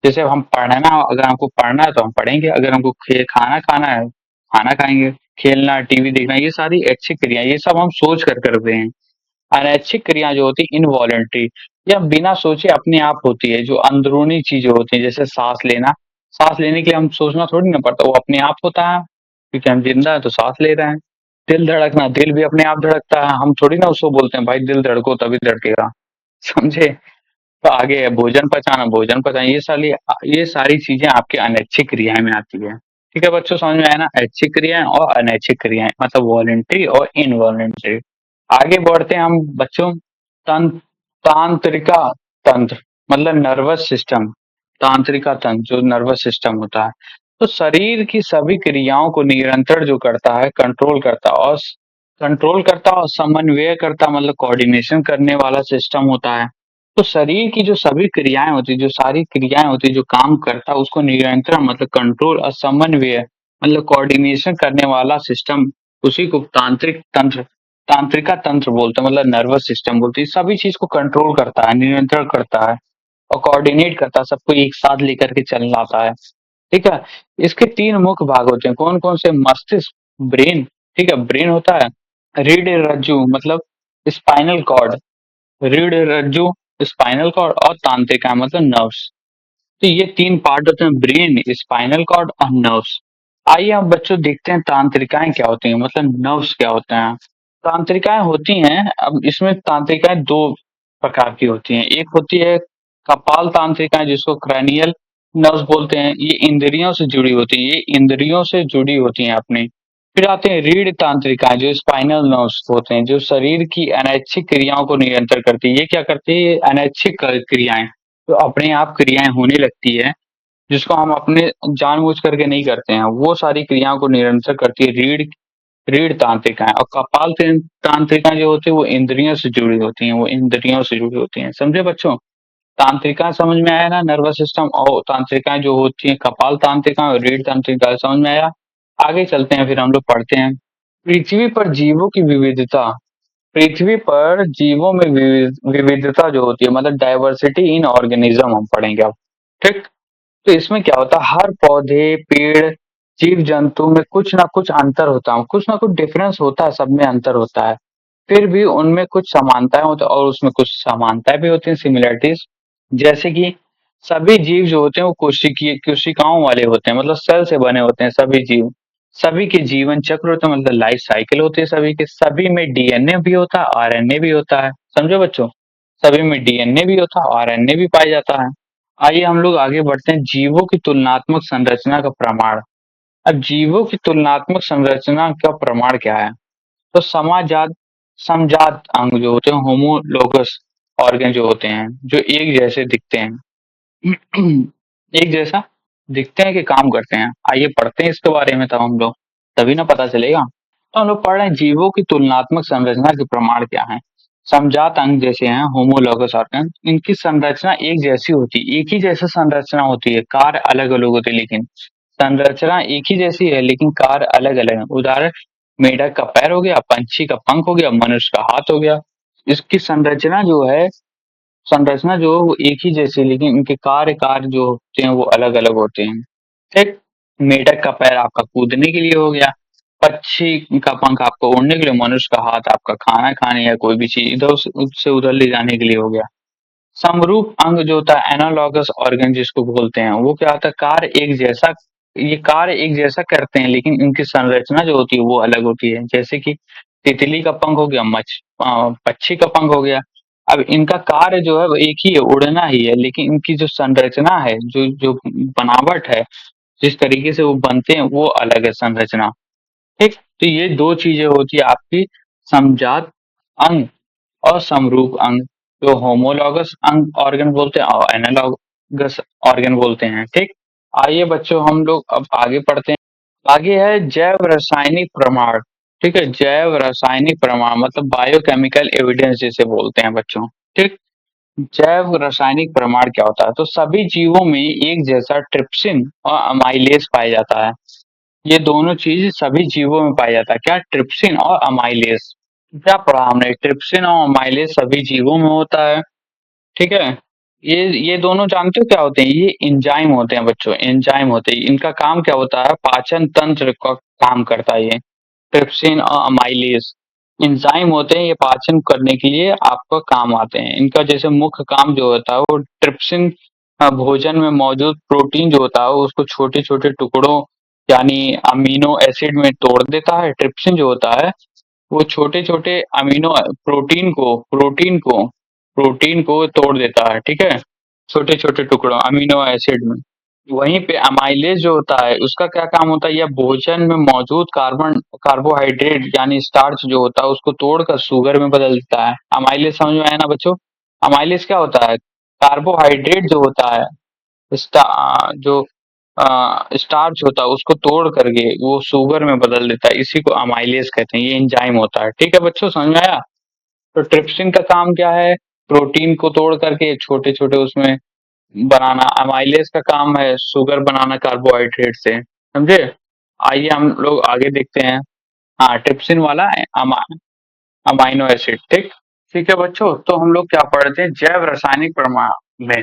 जैसे अब हम पढ़ना, अगर हमको पढ़ना है तो हम पढ़ेंगे, अगर हमको खाना खाना है खाना खाएंगे, खेलना टीवी देखना, ये सारी ऐच्छिक क्रिया, ये सब हम सोच कर करते हैं। अनैच्छिक क्रिया जो होती है इनवॉलेंट्री, या बिना सोचे अपने आप होती है, जो अंदरूनी चीजें होती हैं, जैसे सांस लेना। सांस लेने के लिए हम सोचना थोड़ी ना पड़ता, वो अपने आप होता है, क्योंकि हम जिंदा है तो सांस ले रहे हैं। दिल धड़कना, दिल भी अपने आप धड़कता है, हम थोड़ी ना उसको बोलते हैं भाई दिल धड़को तभी धड़केगा, समझे। तो आगे है भोजन पचाना, भोजन पचाना, ये सारी चीजें आपके अनैच्छिक क्रियाएं में आती है। ठीक है बच्चों, समझ में आया ना, ऐच्छिक क्रियाएं और अनैच्छिक क्रियाएं मतलब वॉलेंट्री और इनवॉलेंट्री। आगे बढ़ते हैं हम बच्चों। तंत्र, तांत्रिका तंत्र मतलब नर्वस सिस्टम। तांत्रिका तंत्र जो नर्वस सिस्टम होता है, तो शरीर की सभी क्रियाओं को नियंत्रण जो करता है, कंट्रोल करता और समन्वय करता मतलब कोऑर्डिनेशन करने वाला सिस्टम होता है। तो शरीर की जो सभी क्रियाएं होती है, जो सारी क्रियाएं होती है, जो काम करता है उसको नियंत्रण मतलब कंट्रोल और समन्वय मतलब कोऑर्डिनेशन करने वाला सिस्टम, उसी को तांत्रिका तंत्र बोलते हैं, मतलब नर्वस सिस्टम बोलते हैं। सभी चीज को कंट्रोल करता है, नियंत्रण करता है और कोऑर्डिनेट करता है, सबको एक साथ लेकर के चलाता है, ठीक है। इसके तीन मुख्य भाग होते हैं, कौन कौन से, मस्तिष्क, ब्रेन, ठीक है, ब्रेन होता है। रीढ़ रज्जु मतलब स्पाइनल कॉर्ड, रीढ़ रज्जु, स्पाइनल कॉर्ड और तांत्रिका मतलब नर्व्स। तो ये तीन पार्ट होते हैं, ब्रेन, स्पाइनल कॉर्ड और नर्व्स। आइए अब बच्चों देखते हैं तांत्रिकाएं क्या होती हैं, मतलब नर्व्स क्या होते हैं। तांत्रिकाएं होती हैं, अब इसमें तांत्रिकाएं दो प्रकार की होती हैं। एक होती है कपाल तांत्रिकाएं, जिसको क्रैनियल नर्व्स बोलते हैं, ये इंद्रियों से जुड़ी होती हैं, ये इंद्रियों से जुड़ी होती हैं अपनी। फिर आते हैं रीढ़ तांत्रिकाएं, जो स्पाइनल नर्व्स होते हैं, जो शरीर की अनैच्छिक क्रियाओं को नियंत्रण करती है। ये क्या करती है, ये अनैच्छिक क्रियाएं तो अपने आप क्रियाएं होने लगती है, जिसको हम अपने जानबूझ करके नहीं करते हैं, वो सारी क्रियाओं को निरंतर करती है रीढ़ रीढ़ तांत्रिकाएं। और तांत्रिकाएं जो होती है वो इंद्रियों से जुड़ी होती हैं, वो इंद्रियों से जुड़ी होती हैं, समझे बच्चों। तांत्रिका समझ में आया ना, नर्वस सिस्टम, और तांत्रिकाएं जो होती हैं कपाल तांत्रिका और रीढ़ तांत्रिका, समझ में आया। आगे चलते हैं, फिर हम लोग पढ़ते हैं पृथ्वी पर जीवों की विविधता। पृथ्वी पर जीवों में विविधता जो होती है मतलब डाइवर्सिटी इन ऑर्गेनिज्म हम पढ़ेंगे अब, ठीक। तो इसमें क्या होता है, हर पौधे, पेड़, जीव जंतु में कुछ ना कुछ अंतर होता है, कुछ ना कुछ डिफरेंस होता है, सब में अंतर होता है। फिर भी उनमें कुछ समानताएं होती है और उसमें कुछ समानताएं भी होती हैं, सिमिलरिटीज। जैसे कि सभी जीव जो होते हैं वो कोशिकाओं वाले होते हैं, मतलब सेल से बने होते हैं सभी जीव। सभी के जीवन चक्र होते हैं, मतलब लाइफ साइकिल होती है सभी के। सभी में डीएनए भी होता है, आरएनए भी होता है, समझो बच्चों। सभी में डीएनए भी होता है, आरएनए भी पाया जाता है। आइए हम लोग आगे बढ़ते हैं, जीवों की तुलनात्मक संरचना का प्रमाण। अब जीवों की तुलनात्मक संरचना का प्रमाण क्या है, तो समाजात समजात अंग जो होते हैं, होमोलोगस ऑर्गन जो होते हैं, जो एक जैसे दिखते हैं, एक जैसा दिखते हैं कि काम करते हैं। आइए पढ़ते हैं इसके बारे में, तब हम लोग तभी ना पता चलेगा। तो हम लोग पढ़ रहे हैं जीवों की तुलनात्मक संरचना के प्रमाण क्या है। समजात अंग जैसे हैं होमोलोगस ऑर्गन, इनकी संरचना एक जैसी होती है, एक ही जैसा संरचना होती है, कार्य अलग अलग होते हैं, लेकिन संरचना एक ही जैसी है लेकिन कार्य अलग अलग है। उदाहरण, मेढक का पैर हो गया, पंछी का पंख हो गया, मनुष्य का हाथ हो गया। इसकी संरचना जो है वो एक ही जैसी है, लेकिन इनके कार्य कार्य जो होते हैं वो अलग अलग होते हैं, ठीक। मेढक का पैर आपका कूदने के लिए हो गया, पक्षी का पंख आपको उड़ने के लिए, मनुष्य का हाथ आपका खाना खाने या कोई भी चीज इधर से उधर ले जाने के लिए हो गया। समरूप अंग जो होता है एनालॉगस ऑर्गन जिसको बोलते हैं, वो क्या होता है, कार्य एक जैसा, ये कार्य एक जैसा करते हैं लेकिन इनकी संरचना जो होती है वो अलग होती है। जैसे कि तितली का पंख हो गया, पक्षी का पंख हो गया। अब इनका कार्य जो है वो एक ही है, उड़ना ही है, लेकिन इनकी जो संरचना है, जो जो बनावट है, जिस तरीके से वो बनते हैं वो अलग है संरचना। ठीक, तो ये दो चीजें होती है आपकी, समजात अंग और समरूप अंग, जो होमोलॉगस अंग ऑर्गन बोलते हैं और एनालॉगस ऑर्गन बोलते हैं। ठीक, आइए बच्चों हम लोग अब आगे पढ़ते हैं। आगे है जैव रासायनिक प्रमाण। ठीक है, जैव रासायनिक प्रमाण मतलब बायोकेमिकल एविडेंस जिसे बोलते हैं बच्चों। ठीक, जैव रासायनिक प्रमाण क्या होता है, तो सभी जीवों में एक जैसा ट्रिप्सिन और अमाइलेज पाया जाता है। ये दोनों चीज सभी जीवों में पाया जाता है, क्या, ट्रिप्सिन और अमाइलेज। क्या पढ़ा हमने, ट्रिप्सिन और अमाइलेज सभी जीवों में होता है। ठीक है, ये दोनों जानते हो क्या होते हैं, ये एंजाइम होते हैं बच्चों, एंजाइम होते हैं। इनका काम क्या होता है, पाचन तंत्र का काम करता है ये, ट्रिप्सिन और अमाइलेज एंजाइम होते हैं, ये पाचन करने के लिए आपका काम आते हैं। इनका जैसे मुख्य काम जो होता है वो ट्रिप्सिन भोजन में मौजूद प्रोटीन जो होता है उसको छोटे छोटे टुकड़ों यानी अमीनो एसिड में तोड़ देता है। ट्रिप्सिन जो होता है वो छोटे छोटे अमीनो प्रोटीन को तोड़ देता है। ठीक है, छोटे छोटे टुकड़ों अमीनो एसिड में। वहीं पे अमाइलेज जो होता है उसका क्या काम होता है, यह भोजन में मौजूद कार्बोहाइड्रेट यानी स्टार्च जो होता है उसको तोड़कर शुगर में बदल देता है। अमाइलेज समझ में आया ना बच्चों। अमाइलेज क्या होता है, कार्बोहाइड्रेट जो होता है, जो स्टार्च होता है उसको तोड़ करके वो शुगर में बदल देता है, इसी को अमाइलेज कहते हैं, ये एंजाइम होता है। ठीक है बच्चों, समझ में आया। तो ट्रिप्सिन का काम क्या है, प्रोटीन को तोड़ करके छोटे छोटे उसमें बनाना। अमाइलेज का काम है शुगर बनाना कार्बोहाइड्रेट से, समझे। आइए हम लोग आगे देखते हैं। हाँ, ट्रिप्सिन वाला अमाइनो एसिड। ठीक, ठीक है बच्चों, तो हम लोग क्या पढ़ते हैं, जैव रासायनिक प्रमाण में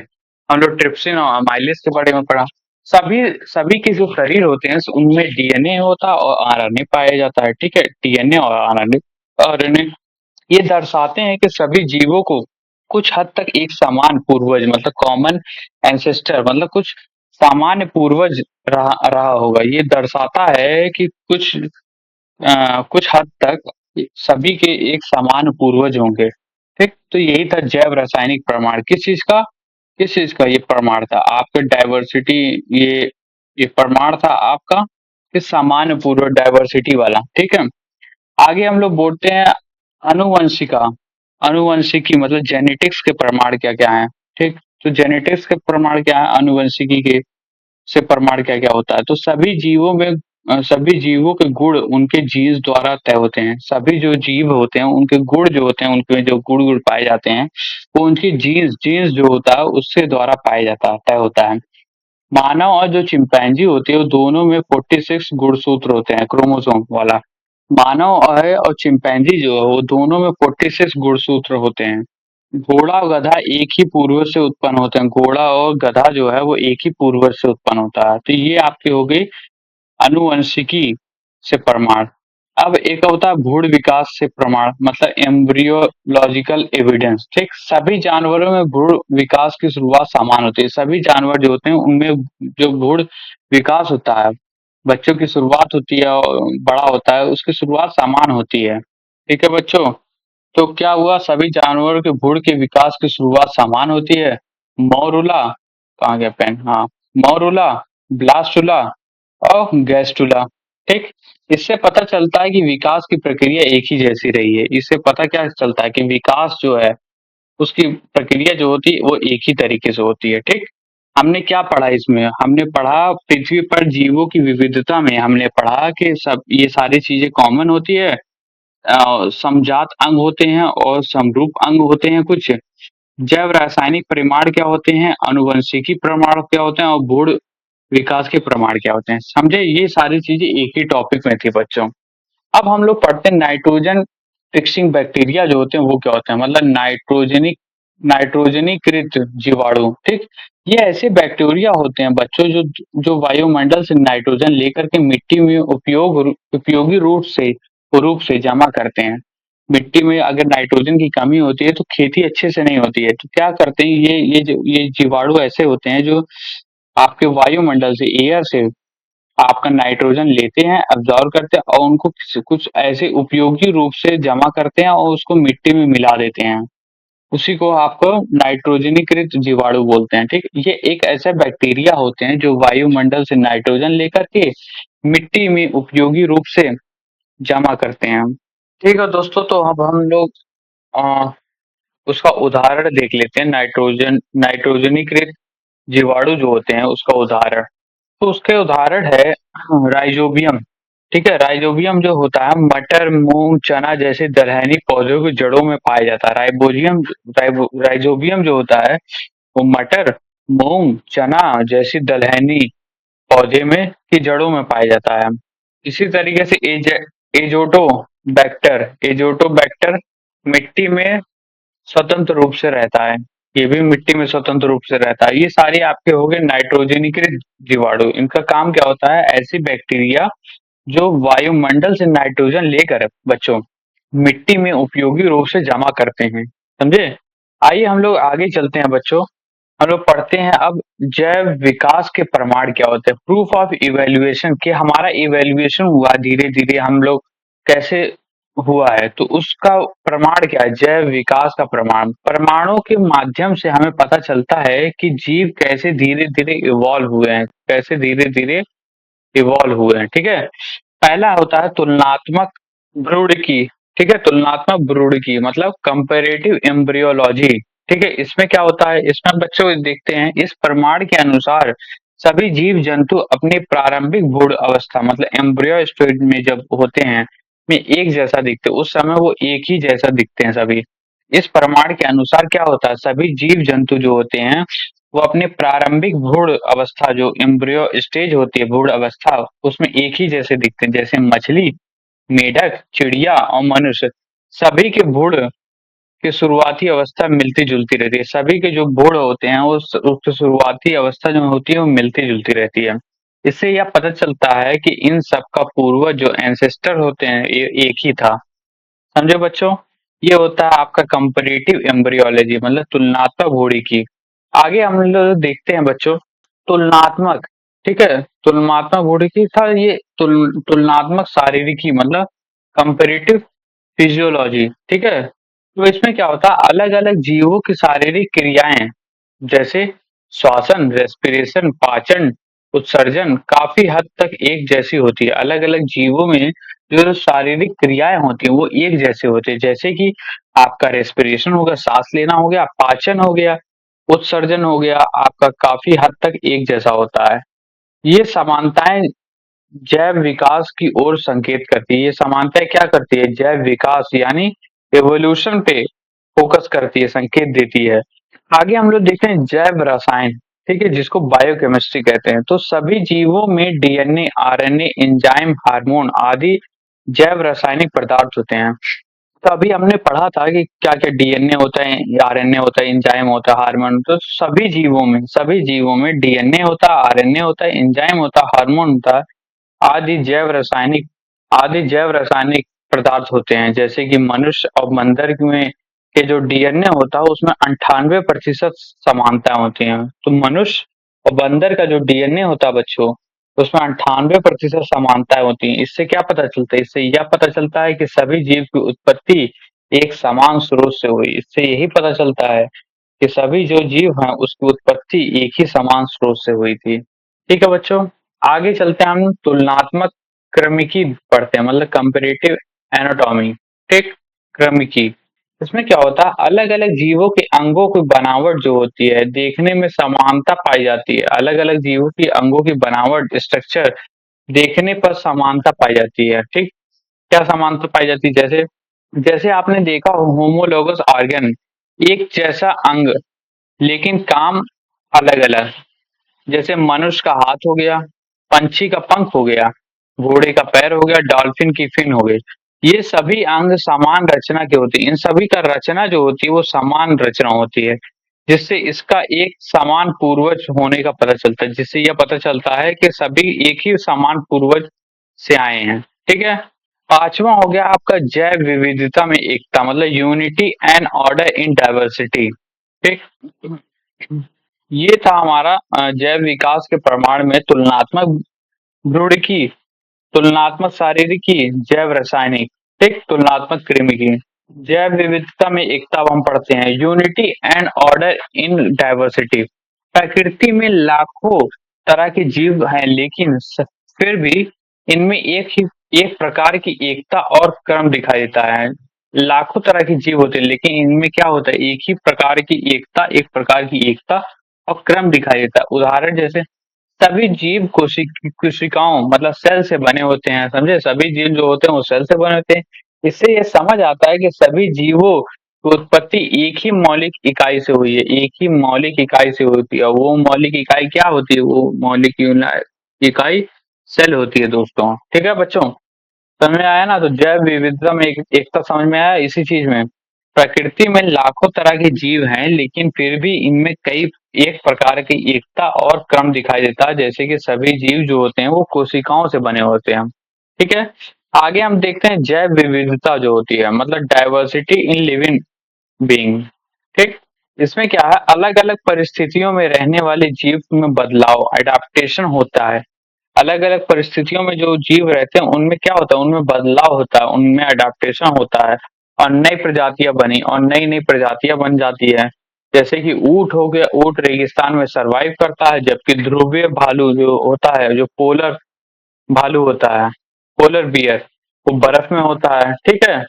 हम लोग ट्रिप्सिन और अमाइलेज के बारे में पढ़ा। सभी सभी के जो शरीर होते हैं उनमें डीएनए होता है और आरएनए पाया जाता है। ठीक है, डीएनए और आरएनए आरएनए ये दर्शाते हैं कि सभी जीवों को कुछ हद तक एक समान पूर्वज मतलब कॉमन एंसेस्टर मतलब कुछ सामान्य पूर्वज रहा रहा होगा। ये दर्शाता है कि कुछ हद तक सभी के एक समान पूर्वज होंगे। ठीक, तो यही था जैव रासायनिक प्रमाण। किस चीज का ये प्रमाण था, आपका डाइवर्सिटी, ये प्रमाण था आपका कि सामान्य पूर्वज डाइवर्सिटी वाला। ठीक है, आगे हम लोग बोलते हैं अनुवंशिका। अनुवंशिकी मतलब जेनेटिक्स के प्रमाण क्या क्या है। ठीक, तो जेनेटिक्स के प्रमाण क्या है, अनुवंशिकी के से प्रमाण क्या क्या होता है, तो सभी जीवों के गुण उनके जीन्स द्वारा तय होते हैं। सभी जो जीव होते हैं उनके गुण जो होते हैं, उनके जो गुण पाए जाते हैं वो उनकी जीन्स जीन्स जो होता है उससे द्वारा पाया जाता है, तय होता है। मानव और जो चिंपैंजी होती है वो दोनों में 46 गुणसूत्र होते हैं, क्रोमोसोम वाला। मानव है और चिंपैंजी जो है वो दोनों में 46 गुणसूत्र होते हैं। घोड़ा और गधा एक ही पूर्वज से उत्पन्न होते हैं, घोड़ा और गधा जो है वो एक ही पूर्वज से उत्पन्न होता है। तो ये आपकी हो गई अनुवंशिकी से प्रमाण। अब एक होता है भ्रूण विकास से प्रमाण मतलब एम्ब्रियोलॉजिकल एविडेंस। ठीक, सभी जानवरों में भ्रूण विकास की शुरुआत समान होती है। सभी जानवर जो होते हैं उनमें जो भ्रूण विकास होता है, बच्चों की शुरुआत होती है और बड़ा होता है, उसकी शुरुआत समान होती है। ठीक है बच्चों, तो क्या हुआ, सभी जानवरों के भ्रूण के विकास की शुरुआत समान होती है। मौरुला, कहाँ गया पेन, हाँ, मौरुला, ब्लास्टुला और गैस्टुला। ठीक, इससे पता चलता है कि विकास की प्रक्रिया एक ही जैसी रही है। इससे पता क्या चलता है कि विकास जो है उसकी प्रक्रिया जो होती है वो एक ही तरीके से होती है। ठीक, हमने क्या पढ़ा इसमें, हमने पढ़ा पृथ्वी पर जीवों की विविधता में हमने पढ़ा कि सब ये सारी चीजें कॉमन होती है। समजात अंग होते हैं और समरूप अंग होते हैं कुछ। जैव रासायनिक परिमाण क्या होते हैं, अनुवंशिकी प्रमाण क्या होते हैं और भ्रूण विकास के प्रमाण क्या होते हैं। समझे, ये सारी चीजें एक ही टॉपिक में थी बच्चों। अब हम लोग पढ़ते हैं नाइट्रोजन फिक्सिंग बैक्टीरिया जो होते हैं वो क्या होते हैं, मतलब नाइट्रोजनिक नाइट्रोजनीकृत जीवाणु, ठीक। ये ऐसे बैक्टीरिया होते हैं बच्चों जो जो वायुमंडल से नाइट्रोजन लेकर के मिट्टी में उपयोगी रूप से जमा करते हैं। मिट्टी में अगर नाइट्रोजन की कमी होती है तो खेती अच्छे से नहीं होती है। तो क्या करते हैं ये जीवाणु ऐसे होते हैं जो आपके वायुमंडल से एयर से आपका नाइट्रोजन लेते हैं, अब्ज़ॉर्ब करते हैं और उनको कुछ ऐसे उपयोगी रूप से जमा करते हैं और उसको मिट्टी में मिला देते हैं। उसी को आपको नाइट्रोजनीकृत जीवाणु बोलते हैं, ठीक। ये एक ऐसे बैक्टीरिया होते हैं जो वायुमंडल से नाइट्रोजन लेकर के मिट्टी में उपयोगी रूप से जमा करते हैं। ठीक है दोस्तों, तो अब हम लोग अ, उसका उदाहरण देख लेते हैं। नाइट्रोजनीकृत जीवाणु जो होते हैं उसका उदाहरण। तो उसके उदाहरण है राइजोबियम। ठीक है, राइजोबियम जो होता है मटर, मूंग, चना जैसे दलहनी पौधों की जड़ों में पाया जाता है। राइजोबियम जो होता है वो मटर, मूंग, चना जैसी दलहनी पौधे में की जड़ों में पाया जाता है। इसी तरीके से एजोटो एजोटोबैक्टर मिट्टी में स्वतंत्र रूप से रहता है। ये भी मिट्टी में स्वतंत्र रूप से रहता है। ये सारे आपके हो गए नाइट्रोजनीकृत जीवाणु। इनका काम क्या होता है, ऐसी बैक्टीरिया जो वायुमंडल से नाइट्रोजन लेकर बच्चों मिट्टी में उपयोगी रूप से जमा करते हैं। समझे? आइए हम लोग आगे चलते हैं बच्चों। हम लोग पढ़ते हैं अब जैव विकास के प्रमाण क्या होते हैं। प्रूफ ऑफ इवैल्यूएशन, कि हमारा इवैल्यूएशन हुआ धीरे धीरे हम लोग कैसे हुआ है, तो उसका प्रमाण क्या है। जैव विकास का प्रमाण, प्रमाणों के माध्यम से हमें पता चलता है कि जीव कैसे धीरे धीरे इवॉल्व हुए हैं, कैसे धीरे धीरे इवॉल्व हुए हैं। ठीक है, पहला होता है तुलनात्मक भ्रूणकी। ठीक है, तुलनात्मक भ्रूणकी मतलब कंपैरेटिव एम्ब्रियोलॉजी। ठीक है, इसमें क्या होता है, इसमें बच्चों देखते हैं इस प्रमाण के अनुसार सभी जीव जंतु अपनी प्रारंभिक भ्रूण अवस्था मतलब एम्ब्रियो स्टेज में जब होते हैं में एक जैसा दिखते हैं। उस समय वो एक ही जैसा दिखते हैं सभी। इस प्रमाण के अनुसार क्या होता है, सभी जीव जंतु जो होते हैं वो अपने प्रारंभिक भ्रूण अवस्था जो एम्ब्रियो स्टेज होती है, भ्रूण अवस्था, उसमें एक ही जैसे दिखते हैं। जैसे मछली, मेढक, चिड़िया और मनुष्य, सभी के भ्रूण की शुरुआती अवस्था मिलती जुलती रहती है। सभी के जो भ्रूण होते हैं उसकी शुरुआती अवस्था जो होती है वो मिलती जुलती रहती है। इससे यह पता चलता है कि इन सब का पूर्वज जो एंसेस्टर होते हैं ये एक ही था। समझे बच्चों? ये होता है आपका कंपैरेटिव एम्ब्रियोलॉजी मतलब तुलनात्मक भौतिकी। आगे हम लोग देखते हैं बच्चों तुलनात्मक। ठीक है, तुलनात्मक भौतिकी था ये तुलनात्मक शारीरिकी मतलब कंपैरेटिव फिजियोलॉजी। ठीक है, तो इसमें क्या होता है अलग अलग जीवों की शारीरिक क्रियाएं जैसे श्वसन, रेस्पिरेशन, पाचन, उत्सर्जन काफी हद तक एक जैसी होती है। अलग अलग जीवों में जो शारीरिक क्रियाएं होती हैं वो एक जैसे होते हैं। जैसे कि आपका रेस्पिरेशन हो गया, सांस लेना हो गया, पाचन हो गया, उत्सर्जन हो गया, आपका काफी हद तक एक जैसा होता है। ये समानताएं जैव विकास की ओर संकेत करती है। ये समानताएं क्या करती है, जैव विकास यानी एवोल्यूशन पे फोकस करती है, संकेत देती है। आगे हम लोग देखते हैं जैव रसायन। ठीक है, जिसको बायोकेमिस्ट्री कहते हैं। तो सभी जीवों में डीएनए, आरएनए, एंजाइम, हार्मोन आदि जैव रासायनिक पदार्थ होते हैं। तो अभी हमने पढ़ा था कि क्या क्या डीएनए होता है, आरएनए होता है, एंजाइम होता है, हार्मोन। तो सभी जीवों में डीएनए होता है, आरएनए होता है, एंजाइम होता है, हार्मोन होता है, आदि जैव रासायनिक आदि जैव रासायनिक पदार्थ होते हैं। जैसे कि मनुष्य और बंदर में के जो डीएनए होता है उसमें 98% समानता होती हैं। तो मनुष्य और बंदर का जो डीएनए होता है बच्चों उसमें 98% समानताएं होती हैं। इससे क्या पता चलता है, इससे यह पता चलता है कि सभी जीव की उत्पत्ति एक समान स्रोत से हुई। इससे यही पता चलता है कि सभी जो जीव हैं उसकी उत्पत्ति एक ही समान स्रोत से हुई थी। ठीक है बच्चों, आगे चलते हैं हम तुलनात्मक क्रमिकी पढ़ते हैं मतलब कंपैरेटिव एनाटॉमी। ठीक, क्रमिकी इसमें क्या होता है अलग अलग जीवों के अंगों की बनावट जो होती है देखने में समानता पाई जाती है। अलग अलग जीवों की अंगों की बनावट स्ट्रक्चर देखने पर समानता पाई जाती है। ठीक, क्या समानता पाई जाती है, जैसे जैसे आपने देखा होमोलोगस ऑर्गन, एक जैसा अंग लेकिन काम अलग अलग। जैसे मनुष्य का हाथ हो गया, पंछी का पंख हो गया, घोड़े का पैर हो गया, डॉल्फिन की फिन हो गई। ये सभी अंग समान रचना के होते हैं। इन सभी का रचना जो होती है वो समान रचना होती है, जिससे इसका एक समान पूर्वज होने का पता चलता है। जिससे यह पता चलता है कि सभी एक ही समान पूर्वज से आए हैं। ठीक है। पांचवा हो गया आपका जैव विविधता में एकता, मतलब unity and order in diversity. ठीक। ये था हमारा जैव विकास के प्रमाण में तुलनात्मक भ्रूण की, तुलनात्मक शारीरिकी, जैव रासायनिक, ठीक, तुलनात्मक कृमि की। जैव विविधता में एकता अब हम पढ़ते हैं, unity and order in diversity. प्रकृति में लाखों तरह के जीव हैं, लेकिन फिर भी इनमें एक प्रकार की एकता और क्रम दिखाई देता है। लाखों तरह के जीव होते हैं, लेकिन इनमें क्या होता है, एक ही प्रकार की एकता, एक प्रकार की एकता और क्रम दिखाई देता है। उदाहरण जैसे सभी जीव कोशिकाओं मतलब सेल से बने होते हैं, समझे? सभी जीव जो होते हैं वो सेल से बने होते हैं। इससे ये समझ आता है कि सभी जीवों की उत्पत्ति एक ही मौलिक इकाई से हुई है, एक ही मौलिक इकाई से होती है। वो मौलिक इकाई क्या होती है? वो मौलिक इकाई सेल होती है दोस्तों। ठीक है बच्चों? समझ में आया ना? तो जैव विविधता में एकता समझ में आया इसी चीज में। प्रकृति में लाखों तरह के जीव हैं, लेकिन फिर भी इनमें कई एक प्रकार की एकता और क्रम दिखाई देता है, जैसे कि सभी जीव जो होते हैं वो कोशिकाओं से बने होते हैं। ठीक है। आगे हम देखते हैं जैव विविधता जो होती है, मतलब डाइवर्सिटी इन लिविंग बीइंग। ठीक। इसमें क्या है, अलग अलग परिस्थितियों में रहने वाले जीव में बदलाव, अडेप्टेशन होता है। अलग अलग परिस्थितियों में जो जीव रहते हैं उनमें क्या होता है, उनमें बदलाव होता है, उनमें अडेप्टेशन होता है और नई प्रजातियां बनी और नई नई प्रजातियां बन जाती है। जैसे कि ऊंट हो गया, ऊंट रेगिस्तान में सरवाइव करता है, जबकि ध्रुवीय भालू जो होता है, जो पोलर भालू होता है, पोलर बियर, वो बर्फ में होता है। ठीक है।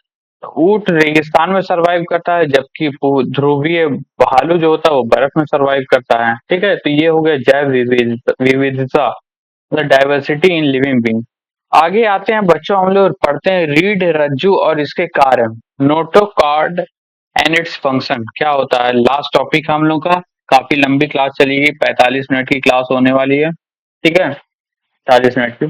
तो ऊंट रेगिस्तान में सरवाइव करता है, जबकि ध्रुवीय भालू जो होता है वो बर्फ में सरवाइव करता है। ठीक है। तो ये हो गया जैव विविधता, मतलब डाइवर्सिटी इन लिविंग बीइंग। आगे आते हैं बच्चों, हम लोग पढ़ते हैं रीढ़ रज्जु और इसके कार्य, नोटोकॉर्ड एंड इट्स फंक्शन। क्या होता है, लास्ट टॉपिक हम लोग का। काफी लंबी क्लास चलेगी, 45 मिनट की क्लास होने वाली है। ठीक है। 40 मिनट की।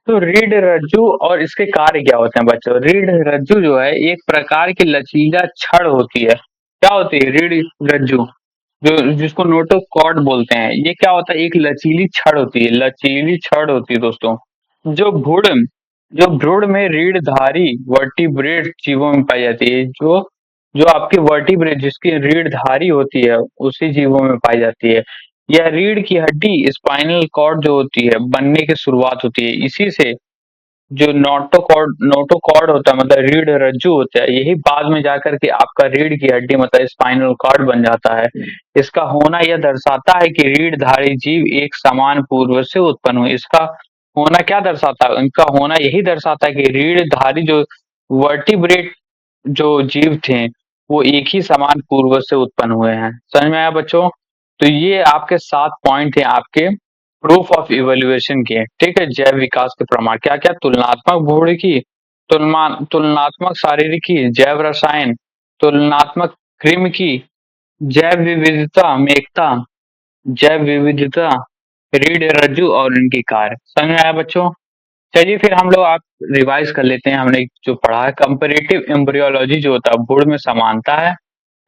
तो रीढ़ रज्जु और इसके कार्य क्या होते हैं बच्चों? रीढ़ रज्जु जो है एक प्रकार की लचीला छड़ होती है। क्या होती है रीढ़ रज्जु? जो जिसको नोटोकॉर्ड बोलते हैं, ये क्या होता है, एक लचीली छड़ होती है, लचीली छड़ होती है दोस्तों। जो भ्रूण जो भ्रूण में रीढ़धारी वर्टिब्रेट जीवों में पाई जाती है। जो जो आपकी वर्टिब्रेट जिसकी रीढ़धारी होती है उसी जीवों में पाई जाती है। यह रीढ़ की हड्डी स्पाइनल कॉर्ड जो होती है बनने की शुरुआत होती है इसी से। जो नोटोकॉर्ड होता है मतलब रीढ़ रज्जु होता है, यही बाद में जाकर के आपका रीढ़ की हड्डी मतलब स्पाइनल कॉर्ड बन जाता है। इसका होना यह दर्शाता है कि रीढ़धारी जीव एक समान पूर्वज से उत्पन्न हुए। इसका होना क्या दर्शाता है? इनका होना यही दर्शाता है कि रीढ़धारी जो वर्टिब्रेट जो जीव थे वो एक ही समान पूर्वज से उत्पन्न हुए हैं। समझ में आया बच्चों? तो ये आपके 7 पॉइंट हैं आपके प्रूफ ऑफ इवैल्यूएशन के। ठीक है। जैव विकास के प्रमाण क्या क्या? तुलनात्मक भौतिकी, तुलनात्मक शारीरिकी, जैव रसायन, तुलनात्मक कृमि की, जैव विविधता में एकता, जैव विविधता, रीढ़ रज्जु और इनकी कार्य। समझ में आया बच्चों? चलिए फिर हम लोग आप रिवाइज कर लेते हैं, हमने जो पढ़ा है। कंपेरेटिव एम्ब्रियोलॉजी जो होता है भ्रूण में समानता है।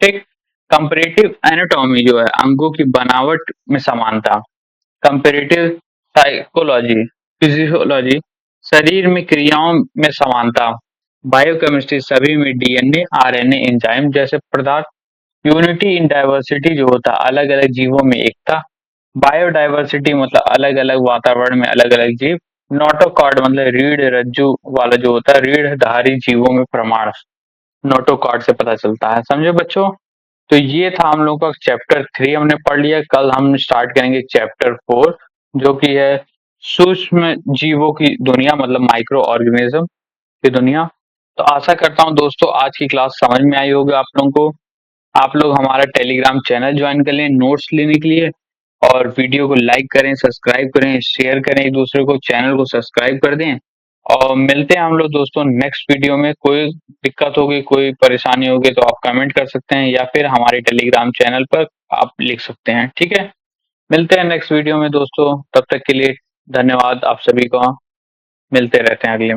ठीक। कंपेरेटिव एनाटॉमी जो है अंगों की बनावट में समानता। कंपेरेटिव साइकोलॉजी फिजियोलॉजी शरीर में क्रियाओं में समानता। बायोकेमिस्ट्री सभी में डीएनए आरएनए एंजाइम जैसे पदार्थ। यूनिटी इन डाइवर्सिटी जो होता है अलग अलग जीवों में एकता। बायोडाइवर्सिटी मतलब अलग अलग वातावरण में अलग अलग जीव। नोटोकॉर्ड मतलब रीढ़ रज्जु वाला जो होता है रीढ़धारी जीवों में प्रमाण नोटोकॉर्ड से पता चलता है। समझे बच्चों? तो ये था हम लोग का चैप्टर 3 हमने पढ़ लिया। कल हम स्टार्ट करेंगे चैप्टर 4 जो कि है सूक्ष्म जीवों की दुनिया मतलब माइक्रो ऑर्गेनिज्म की दुनिया। तो आशा करता हूँ दोस्तों आज की क्लास समझ में आई होगी आप लोगों को। आप लोग हमारा टेलीग्राम चैनल ज्वाइन कर लें नोट्स लेने के लिए, और वीडियो को लाइक करें, सब्सक्राइब करें, शेयर करें एक दूसरे को, चैनल को सब्सक्राइब कर दें। और मिलते हैं हम लोग दोस्तों नेक्स्ट वीडियो में। कोई दिक्कत होगी, कोई परेशानी होगी तो आप कमेंट कर सकते हैं या फिर हमारे टेलीग्राम चैनल पर आप लिख सकते हैं। ठीक है। मिलते हैं नेक्स्ट वीडियो में दोस्तों, तब तक के लिए धन्यवाद आप सभी को। मिलते रहते हैं अगले